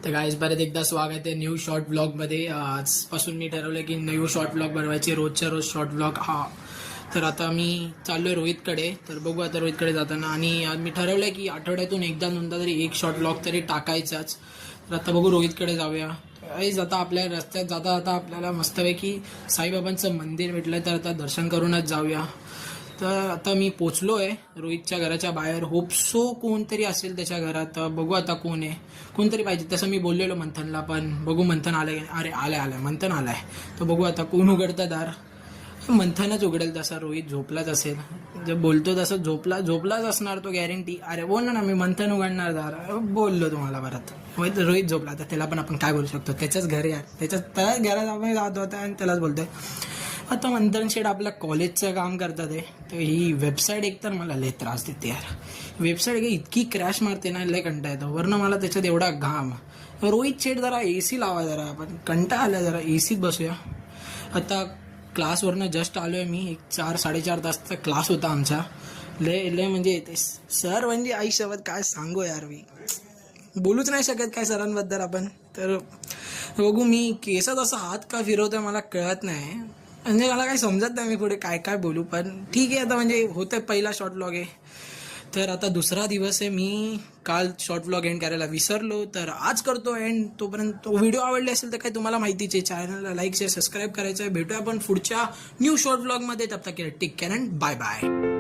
तर गाईज परत एकदा स्वागत आहे न्यू शॉर्ट ब्लॉगमध्ये. आजपासून मी ठरवलं की न्यू शॉर्ट ब्लॉग बनवायचे, रोजच्या रोज शॉर्ट ब्लॉग. तर आता मी चाललो आहे रोहितकडे. तर बघू आता रोहितकडे जाताना. आणि आज मी ठरवलं की आठवड्यातून एकदा दोनदा तरी एक शॉर्ट ब्लॉग तरी टाकायचाच. तर आता बघू रोहितकडे जाऊया. गाईज आता आपल्या रस्त्यात जाता जाता आपल्याला मस्तपैकी साईबाबांचं मंदिर भेटलं, तर आता दर्शन करूनच जाऊया. तर आता मी पोचलो आहे रोहितच्या घराच्या बाहेर. होप सो कोणतरी असेल त्याच्या घरात. बघू आता कोण आहे. कोणतरी पाहिजे तसं मी बोललेलो मंथनला, पण बघू मंथन आलंय. अरे आलाय मंथन आलाय. तर बघू आता कोण उघडतं दार. मंथनच उघडेल तसा. रोहित झोपलाच असेल. जर बोलतो तसं झोपलाच असणार तो, गॅरंटी. अरे बोल ना, मी मंथन उघडणार दार. बोललो तुम्हाला परत. रोहित झोपला. तर त्याला पण आपण काय बोलू शकतो, त्याच्याच घर यार. त्याच्याच घरात आपण जात होता आणि त्यालाच बोलतोय. आता मंथन शेठ आपल्या कॉलेजचं काम करतात आहे. तर ही वेबसाईट एकतर मला लय त्रास देते यार. वेबसाईट इतकी क्रॅश मारते ना, लय कंटा येतो. वरनं मला त्याच्यात एवढा घाम. रोहित शेठ जरा AC लावा जरा. आपण कंटा आला, जरा ACत बसूया. आता क्लासवरनं जस्ट आलो आहे मी. 4-4.5 तासचा क्लास होता आमचा. लय म्हणजे ते सर म्हणजे आईसोबत काय सांगू यार. मी बोलूच नाही शकत काय सरांबद्दल आपण. तर बघू मी केसात असा हात का फिरवतोय मला कळत नाही. म्हणजे मला काही समजत नाही मी पुढे काय काय बोलू. पण ठीक आहे, आता म्हणजे होतं पहिला शॉर्ट व्लॉग आहे. तर आता दुसरा दिवस आहे. मी काल शॉर्ट व्लॉग एंड करायला विसरलो, तर आज करतो एंड. तोपर्यंत तो व्हिडिओ आवडले असेल तर काय तुम्हाला माहितीच आहे, चॅनलला लाईक शेअर सबस्क्राईब करायचं आहे. भेटूया आपण पुढच्या न्यू शॉर्ट व्लॉगमध्ये. तब तक take care and bye bye.